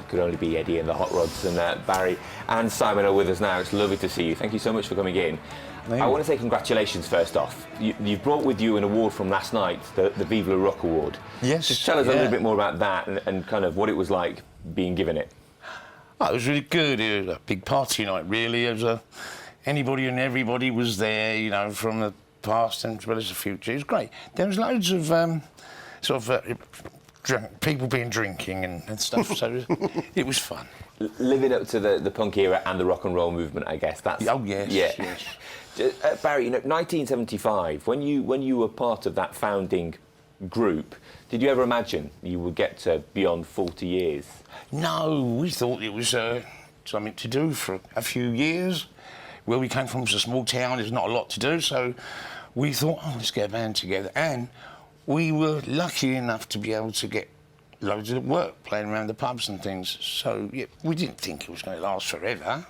could only be Eddie and the Hot Rods, and Barry and Simon are with us now. It's lovely to see you. Thank you so much for coming in. I want to say congratulations first off. You've brought with you an award from last night, the Vive le Rock Award. Yes. Just tell us a little bit more about that and kind of what it was like being given it. Oh, it was really good. It was a big party night, really. It was anybody and everybody was there, you know, from the past and as well as the future. It was great. There was loads of people being drinking and stuff, so it was fun. Living up to the punk era and the rock and roll movement, I guess. That's oh yes, yeah. Yes. Barry, you know, 1975. When you were part of that founding group, did you ever imagine you would get to beyond 40 years? No, we thought it was something to do for a few years. Where we came from was a small town. There's not a lot to do, so we thought, oh, let's get a band together. And we were lucky enough to be able to get loads of work playing around the pubs and things. So yeah, we didn't think it was going to last forever,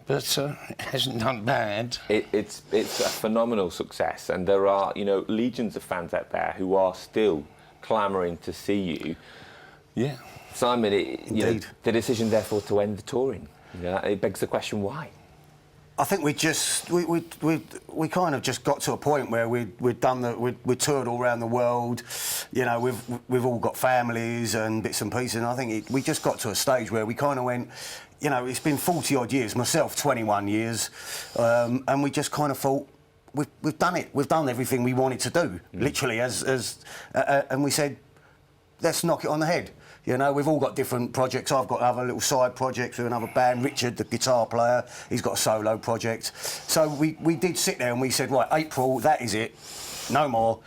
but it hasn't done bad. It's a phenomenal success, and there are, you know, legions of fans out there who are still clamouring to see you. Yeah. Simon, you know, the decision therefore to end the touring, you know, it begs the question why. I think we kind of just got to a point where we toured all around the world. You know, we've all got families and bits and pieces, and I think we just got to a stage where we kind of went, you know, it's been 40 odd years, myself 21 years, and we just kind of thought we've done it. We've done everything we wanted to do, literally, and we said, let's knock it on the head. You know, we've all got different projects. I've got other little side projects with another band. Richard, the guitar player, he's got a solo project. So we did sit there and we said, right, April, that is it. No more.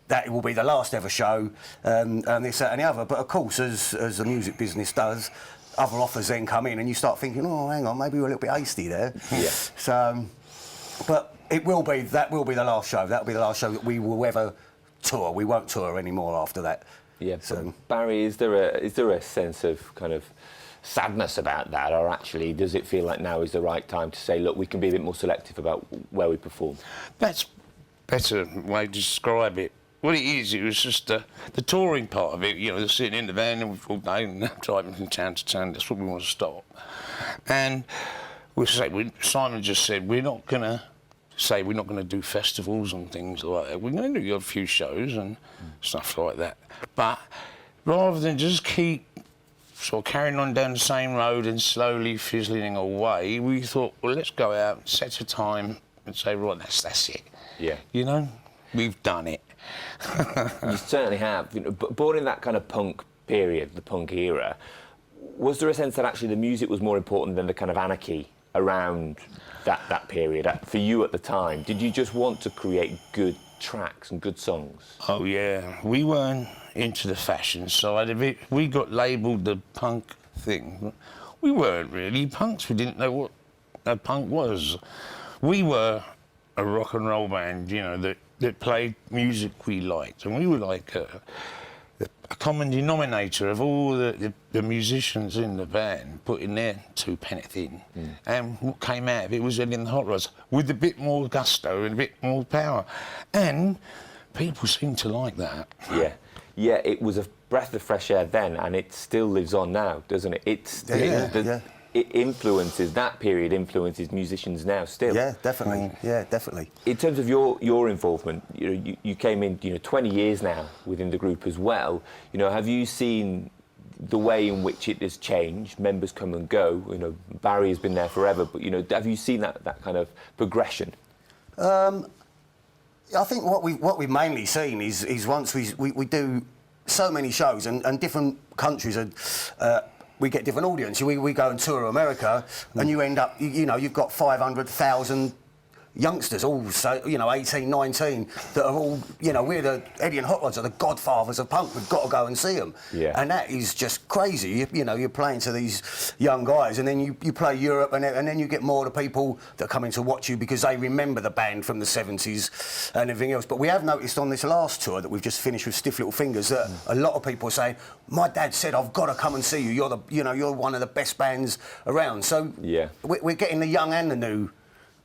That will be the last ever show, and this, that and the other. But of course, as the music business does, other offers then come in and you start thinking, oh, hang on, maybe we're a little bit hasty there. Yeah. So, but that will be the last show. That will be the last show that we will ever tour. We won't tour anymore after that. Yeah, so Barry, is there a sense of kind of sadness about that, or actually does it feel like now is the right time to say, look, we can be a bit more selective about where we perform? That's a better way to describe it. What it is, it was just the touring part of it, you know, sitting in the van all day and driving from town to town. That's what we want to stop. And Simon just said, we're not going to do festivals and things like that. We're going to do a few shows and stuff like that. But rather than just keep sort of carrying on down the same road and slowly fizzling away, we thought, well, let's go out, set a time and say, right, that's it. Yeah. You know, we've done it. You certainly have. You know, born in that kind of punk period, the punk era, was there a sense that actually the music was more important than the kind of anarchy around that period for you at the time? Did you just want to create good tracks and good songs? Oh yeah, we weren't into the fashion side of it. We got labelled the punk thing. We weren't really punks. We didn't know what a punk was. We were a rock and roll band, you know, that played music we liked, and we were like a common denominator of all the musicians in the band putting their two penneth in. And what came out of it was Eddie and the Hot Rods with a bit more gusto and a bit more power. And people seem to like that. Yeah. Yeah, it was a breath of fresh air then, and it still lives on now, doesn't it? It influences, that period influences musicians now still. Yeah, definitely. Yeah, definitely. In terms of your involvement, you know, you came in, you know, 20 years now within the group as well. You know, have you seen the way in which it has changed? Members come and go. You know, Barry has been there forever, but you know, have you seen that kind of progression? I think what we've mainly seen is once we do so many shows and different countries are. We get different audience. We go and tour America, and you end up, you know, you've got 500,000 youngsters, all, so, you know, 18, 19, that are all, you know, Eddie and Hot Rods are the godfathers of punk. We've got to go and see them. Yeah. And that is just crazy. You know, you're playing to these young guys, and then you play Europe, and then you get more of the people that come in to watch you because they remember the band from the 70s and everything else. But we have noticed on this last tour that we've just finished with Stiff Little Fingers that a lot of people are saying, my dad said, I've got to come and see you. You're one of the best bands around. So yeah, we're getting the young and the new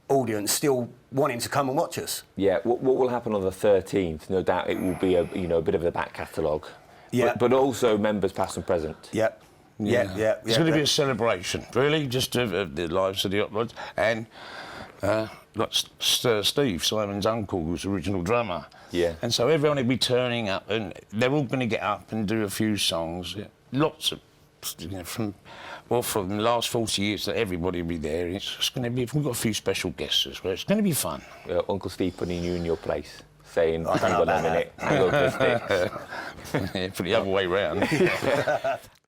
audience still wanting to come and watch us. Yeah, what will happen on the 13th? No doubt it will be a bit of a back catalogue. Yeah. But also members past and present. Yep. Yeah. It's going to be a celebration, really, just of the lives of the Hot Rods. And like Steve, Simon's uncle, who's the original drummer. Yeah. And so everyone will be turning up, and they're all going to get up and do a few songs. Yeah. Lots of, from the last 40 years, that everybody will be there. It's just going to be, we've got a few special guests as well. It's going to be fun. Uncle Steve putting you in your place, saying, hang on a minute, hang on to sticks. Yeah, put the other way round.